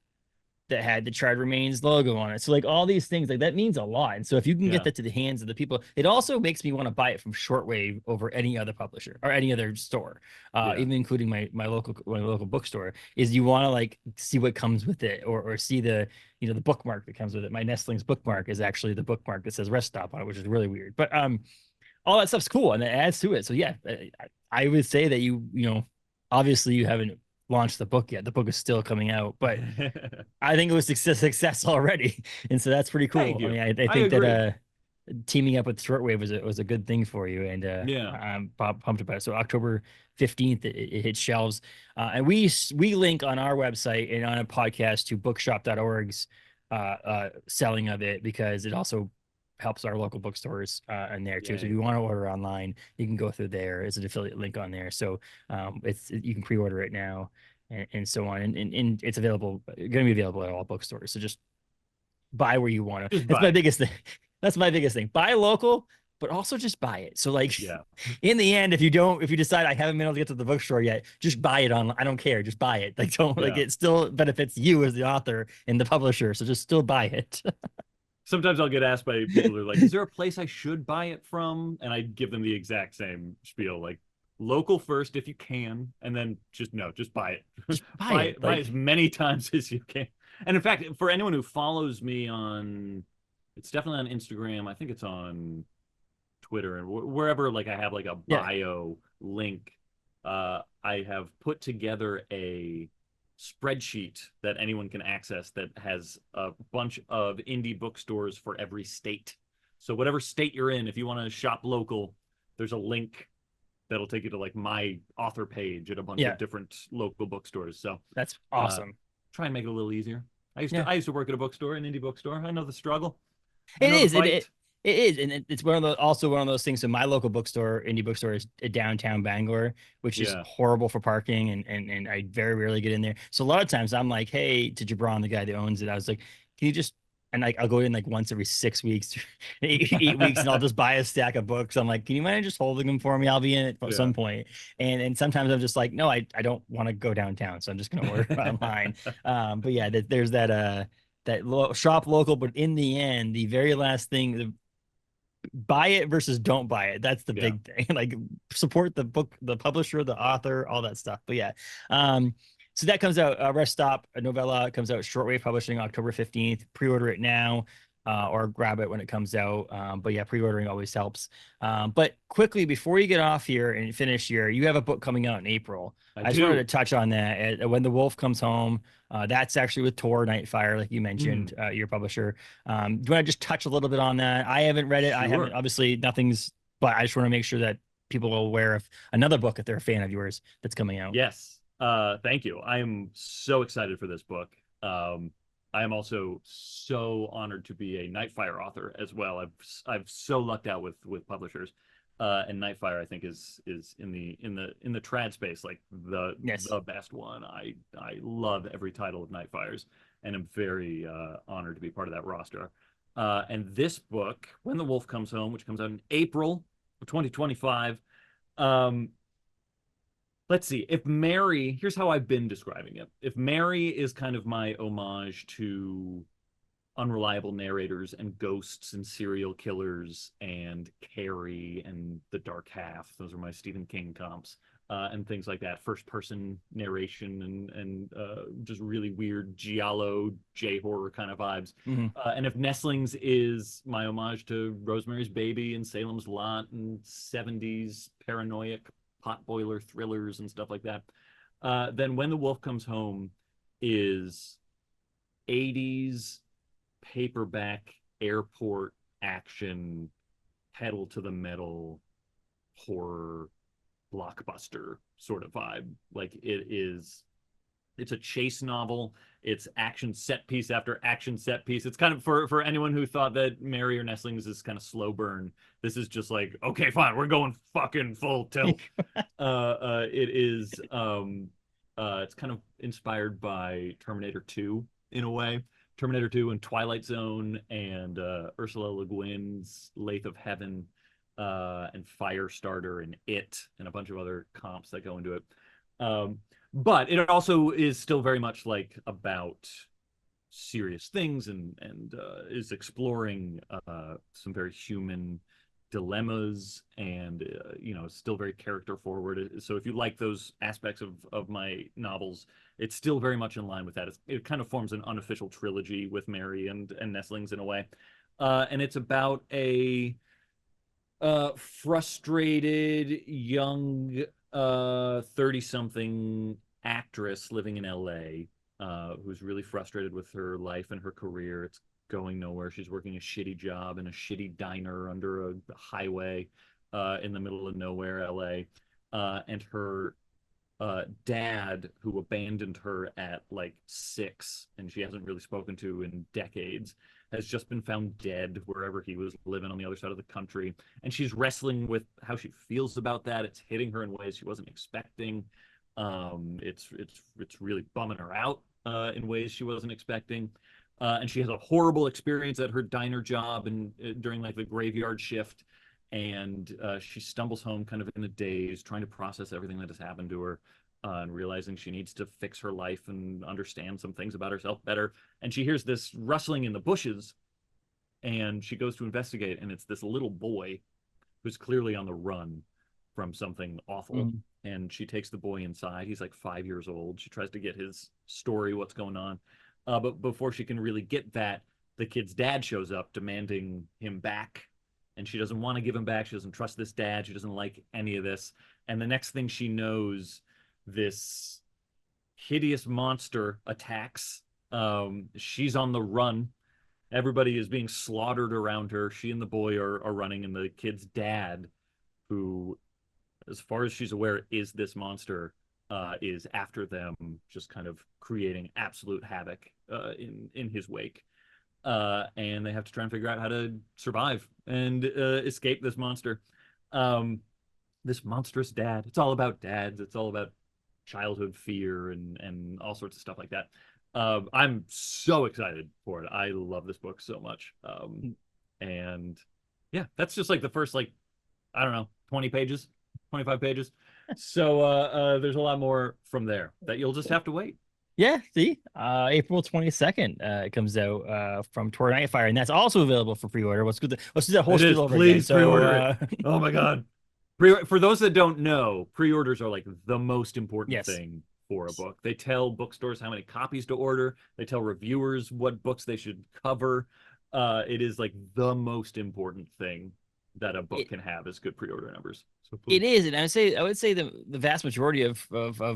that had the Charred Remains logo on it. So like all these things, like that means a lot. And so if you can get yeah, that to the hands of the people, it also makes me want to buy it from Shortwave over any other publisher or any other store, yeah, even including my local bookstore. Is you want to like see what comes with it, or see the the bookmark that comes with it. My Nestlings bookmark is actually the bookmark that says Rest Stop on it, which is really weird. But all that stuff's cool and it adds to it. So yeah, I would say that obviously you haven't launched the book yet. The book is still coming out, but I think it was success already, and so that's pretty Thank cool. I you. mean, I I think that agree. teaming up with Shortwave was a good thing for you, and Yeah, I'm pumped about it. So October 15th, it hits shelves, and we link on our website and on a podcast to bookshop.org's selling of it, because it also helps our local bookstores in there too. So if yay. you want to order online, you can go through there. It's an affiliate link on there, so you can pre-order it now. And so on, and it's going to be available at all bookstores. So just buy where you want to. Just That's my buy it. biggest thing. That's my biggest thing. Buy local, but also just buy it. So like, Yeah, in the end, if you decide I haven't been able to get to the bookstore yet, just buy it online. I don't care. Just buy it. Like don't like yeah. it still benefits you as the author and the publisher. So just still buy it. sometimes I'll get asked by people who are like, is there a place I should buy it from? And I give them the exact same spiel, like local first if you can, and then just buy it. Just buy buy it. buy Like, as many times as you can. And in fact, for anyone who follows me on, it's definitely on Instagram. I think it's on Twitter and wherever like I have like a yeah, bio link. I have put together a spreadsheet that anyone can access that has a bunch of indie bookstores for every state. So whatever state you're in, if you want to shop local, there's a link that'll take you to like my author page at a bunch yeah, of different local bookstores. So that's uh, awesome. try and make it a little easier. Yeah. I used to work at a bookstore, an indie bookstore. I know the struggle. I It know the is. fight. It is, and it's one of those, also one of those things. So my local bookstore, indie bookstore, is downtown Bangor, which is Yeah. horrible for parking, and I very rarely get in there. So a lot of times I'm like, hey, to Jabron, the guy that owns it, I was like, can you just, and like I'll go in like once every 6 weeks, 8 weeks, and I'll just buy a stack of books. I'm like, can you mind just holding them for me? I'll be in it at Yeah. some point. And sometimes I'm just like, no, I don't want to go downtown, so I'm just gonna order online. But yeah, there's that shop local, but in the end, the very last thing, buy it versus don't buy it. That's the Yeah. big thing. Like, support the book, the publisher, the author, all that stuff. But yeah. So that comes out, Rest Stop, a novella, comes out Shortwave Publishing October 15th. Pre-order it now, or grab it when it comes out. But yeah, pre-ordering always helps. But quickly, before you get off here and finish here, you have a book coming out in April. I I just wanted do. to touch on that. When the Wolf Comes Home, that's actually with Tor Nightfire, like you mentioned, Mm, your publisher. Do you want to just touch a little bit on that? I haven't read it. I haven't, sure. obviously, nothing's, but I just want to make sure that people are aware of another book if they're a fan of yours that's coming out. Yes. Thank you. I am so excited for this book. I am also so honored to be a Nightfire author as well. I've so lucked out with publishers. And Nightfire I think is in the trad space like Yes. the best one. I love every title of Nightfire's and I'm very honored to be part of that roster. And this book, When the Wolf Comes Home, which comes out in April of 2025, um, let's see. If Mary, here's how I've been describing it. If Mary is kind of my homage to unreliable narrators and ghosts and serial killers and Carrie and The Dark Half, those are my Stephen King comps, and things like that. First person narration and just really weird giallo J horror kind of vibes. Mm-hmm. And if Nestlings is my homage to Rosemary's Baby and Salem's Lot and 70s paranoid potboiler thrillers and stuff like that. Then When the Wolf Comes Home is 80s paperback airport action, pedal to the metal horror blockbuster sort of vibe. Like it's a chase novel. It's action set piece after action set piece. It's kind of for anyone who thought that Mary or Nestlings is kind of slow burn. This is just like, okay, fine, we're going fucking full tilt. It is it's kind of inspired by Terminator 2 in a way. Terminator 2 and Twilight Zone and Ursula Le Guin's Lathe of Heaven and Firestarter and It and a bunch of other comps that go into it. But it also is still very much like about serious things and is exploring some very human dilemmas and still very character forward. So if you like those aspects of my novels, it's still very much in line with that. It kind of forms an unofficial trilogy with Mary and Nestlings in a way. And it's about a frustrated young 30-something actress living in LA who's really frustrated with her life and her career. It's going nowhere. She's working a shitty job in a shitty diner under a highway in the middle of nowhere, LA. And her dad, who abandoned her at like 6 and she hasn't really spoken to in decades, has just been found dead wherever he was living on the other side of the country. And she's wrestling with how she feels about that. It's hitting her in ways she wasn't expecting. It's really bumming her out in ways she wasn't expecting. And she has a horrible experience at her diner job and during like the graveyard shift. And she stumbles home kind of in a daze, trying to process everything that has happened to her. And realizing she needs to fix her life and understand some things about herself better. And she hears this rustling in the bushes and she goes to investigate, and it's this little boy who's clearly on the run from something awful. And she takes the boy inside. He's like 5 years old. She tries to get his story, what's going on. But before she can really get that, the kid's dad shows up demanding him back. And she doesn't want to give him back. She doesn't trust this dad. She doesn't like any of this. And the next thing she knows, this hideous monster attacks. She's on the run. Everybody is being slaughtered around her. She and the boy are running, and the kid's dad, who, as far as she's aware, is this monster, is after them, just kind of creating absolute havoc in his wake. And they have to try and figure out how to survive and escape this monster. This monstrous dad. It's all about dads. It's all about childhood fear and all sorts of stuff like that. I'm so excited for it. I love this book so much. And yeah, that's just like the first, like, I don't know, 20 pages, 25 pages. So there's a lot more from there that you'll just have to wait. Yeah, see, April 22nd, it comes out from Tor Nightfire, and that's also available for pre-order. Let's do that whole spiel over again. Please pre-order it. Oh my God. For those that don't know, pre-orders are like the most important thing for a book. They tell bookstores how many copies to order. They tell reviewers what books they should cover. It is like the most important thing that a book can have is good pre-order numbers. So it is, and I would say the vast majority of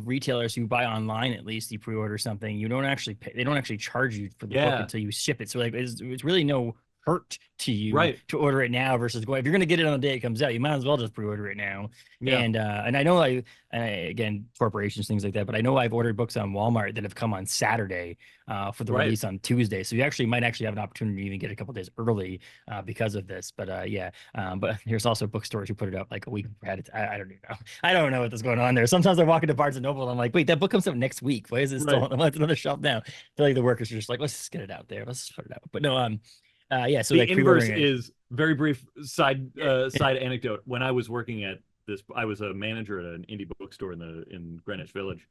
retailers who buy online, at least you pre-order something, you don't actually pay, they don't actually charge you for the book until you ship it. So like it's really no hurt to you to order it now versus if you're going to get it on the day it comes out, you might as well just pre-order it now. And I know again, corporations, things like that, but I know I've ordered books on Walmart that have come on Saturday for the release on Tuesday. So you might actually have an opportunity to even get a couple days early because of this. But but there's also bookstores who put it out like a week ahead of time. I don't know. I don't know what is going on there. Sometimes I walk into Barnes and Noble and I'm like, wait, that book comes out next week. Why is it still on another shelf now? I feel like the workers are just like, let's just get it out there. Let's just put it out. But no, so the like inverse is very brief side anecdote. When I was working at this, I was a manager at an indie bookstore in Greenwich Village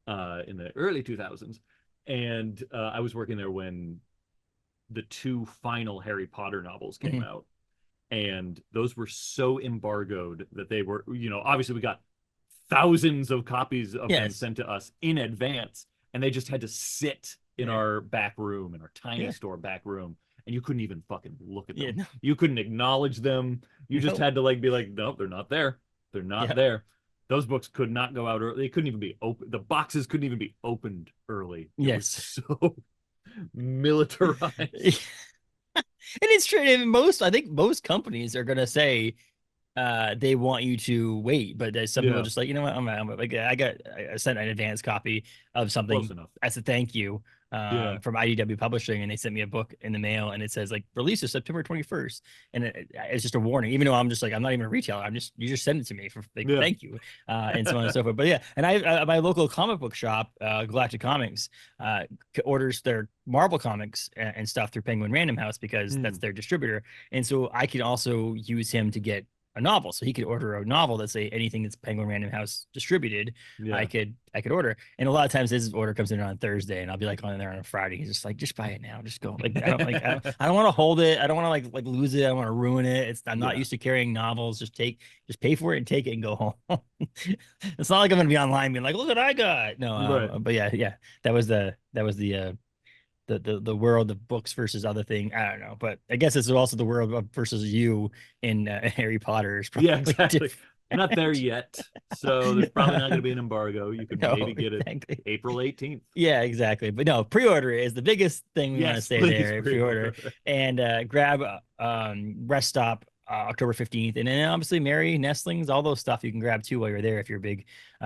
in the early 2000s, and I was working there when the 2 final Harry Potter novels came out, and those were so embargoed that they were, obviously we got thousands of copies of them sent to us in advance, and they just had to sit in our back room, in our tiny store back room. And you couldn't even fucking look at them. You couldn't acknowledge them. You just had to like be like, nope, they're not there. They're not there. Those books could not go out early. They couldn't even be open. The boxes couldn't even be opened early. It was so militarized. And it's true. And I think most companies are gonna say they want you to wait, but there's some people just like, you know what, I'm like, I sent an advance copy of something as a thank you from IDW Publishing, and they sent me a book in the mail, and it says like release is September 21st, and it's just a warning, even though I'm just like, I'm not even a retailer, you just send it to me for like, thank you, and so on and so forth. But and I my local comic book shop, Galactic Comics, orders their Marvel comics and stuff through Penguin Random House because that's their distributor, and so I can also use him to get a novel, so he could order a novel that's anything that's Penguin Random House distributed. I could order, and a lot of times his order comes in on Thursday, and I'll be like on there on a Friday. He's just like, just buy it now, just go. Like I don't want to hold it. I don't want to like lose it. I don't want to ruin it. I'm not used to carrying novels. Just pay for it and take it and go home. It's not like I'm gonna be online being like, look what I got. No, but that was the world of books versus other thing. I don't know, but I guess it's also the world of versus you in Harry Potter. Exactly. Not there yet, so there's probably not going to be an embargo. You could maybe get it April 18th. Yeah, exactly. But no, pre-order is the biggest thing we want to say there. Pre-order and grab Rest Stop October 15th, and then obviously Mary, Nestlings, all those stuff you can grab too while you're there if you're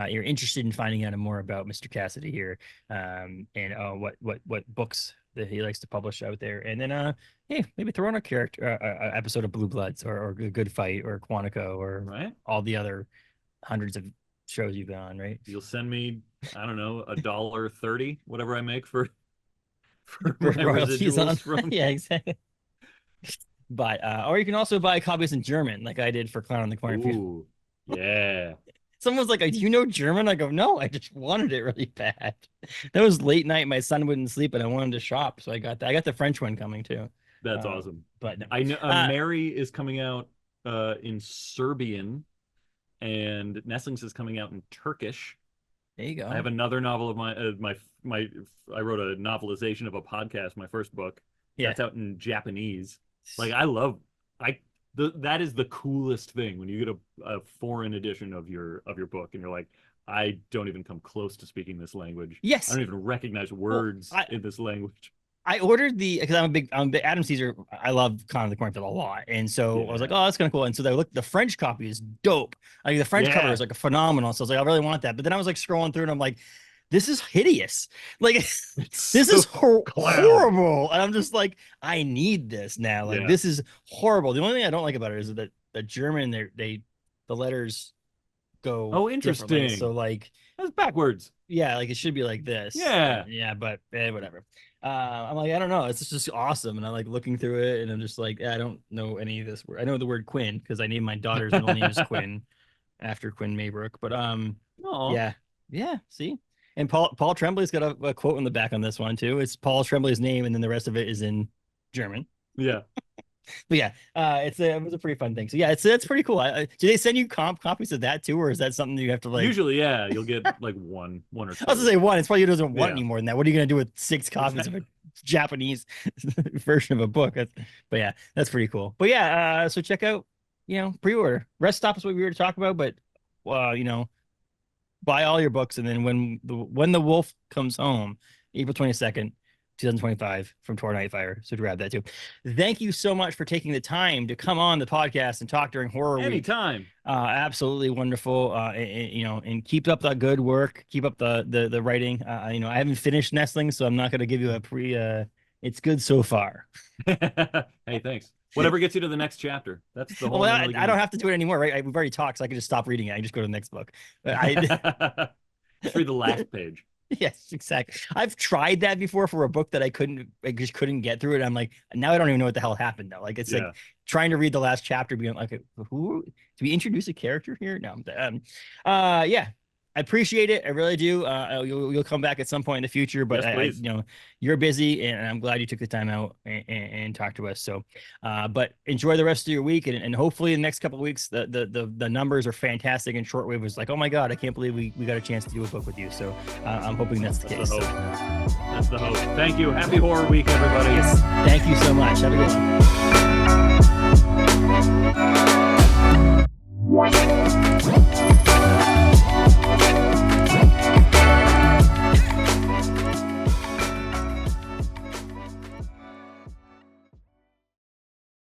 you're interested in finding out more about Mr. Cassidy here, and what books that he likes to publish out there. And then maybe throw on a episode of Blue Bloods or A Good Fight or Quantico or all the other hundreds of shows you've been on. Right? You'll send me, I don't know, $1.30, whatever I make for royalties on. Exactly. But or you can also buy copies in German, like I did for Clown on the Corner. Ooh, yeah. Someone's like, do you know German? I go, no, I just wanted it really bad. That was late night. My son wouldn't sleep, and I wanted to shop, so I got that. I got the French one coming too. That's awesome. But no. I know Mary is coming out in Serbian, and Nestlings is coming out in Turkish. There you go. I have another novel of I wrote a novelization of a podcast, my first book. Yeah. That's out in Japanese. Like that is the coolest thing when you get a foreign edition of your book and you're like, I don't even come close to speaking this language. Yes. I don't even recognize words in this language. I ordered because I'm a big Adam Caesar. I love Con of the Cornfield a lot, and so I was like, oh, that's kind of cool. And so I looked. The French copy is dope. Like the French cover is like a phenomenal. So I was like, I really want that. But then I was like scrolling through, and I'm like, this is hideous. Like this is horrible. And I'm just like, I need this now. Like this is horrible. The only thing I don't like about it is that the German the letters go. Oh, interesting. So like that's backwards. Yeah, like it should be like this. Yeah, but whatever. I'm like, I don't know. It's just awesome. And I'm like looking through it and I'm just like, I don't know any of this word. I know the word Quinn because I named my daughter's middle name is Quinn after Quinn Maybrook. But yeah. See, and Paul Tremblay's got a quote in the back on this one too. It's Paul Tremblay's name, and then the rest of it is in German. Yeah. But yeah, it was a pretty fun thing. So yeah, it's pretty cool. Do they send you copies of that too, or is that something you have to like? Usually, yeah, you'll get like one or two. I was gonna say one. It's probably doesn't want any more than that. What are you gonna do with 6 copies of a Japanese version of a book? But yeah, that's pretty cool. But yeah, so check out, pre-order. Rest Stop is what we were to talk about, but buy all your books, and then when the Wolf comes home, April 22nd. 2025 from Tor Nightfire. So grab that too. Thank you so much for taking the time to come on the podcast and talk during Horror Week. Anytime. Absolutely wonderful. And keep up the good work. Keep up the writing. I haven't finished Nestlings, so I'm not going to give you a it's good so far. Hey, thanks. Whatever gets you to the next chapter. That's the whole. Well, I don't have to do it anymore, right? We've already talked, so I can just stop reading it. I can just go to the next book. Just read the last page. Yes, exactly. I've tried that before for a book that I just couldn't get through it. I'm like, now I don't even know what the hell happened though. Like it's like trying to read the last chapter, being like, who do we introduce a character here? No, yeah. I appreciate it. I really do. You'll come back at some point in the future, but yes, you're busy, and I'm glad you took the time out and talk to us. So, but enjoy the rest of your week, and hopefully in the next couple of weeks, the numbers are fantastic. And Shortwave was like, oh my god, I can't believe we got a chance to do a book with you. So, I'm hoping that's the case. That's the hope. Thank you. Happy Horror Week, everybody. Yes. Thank you so much. Have a good one.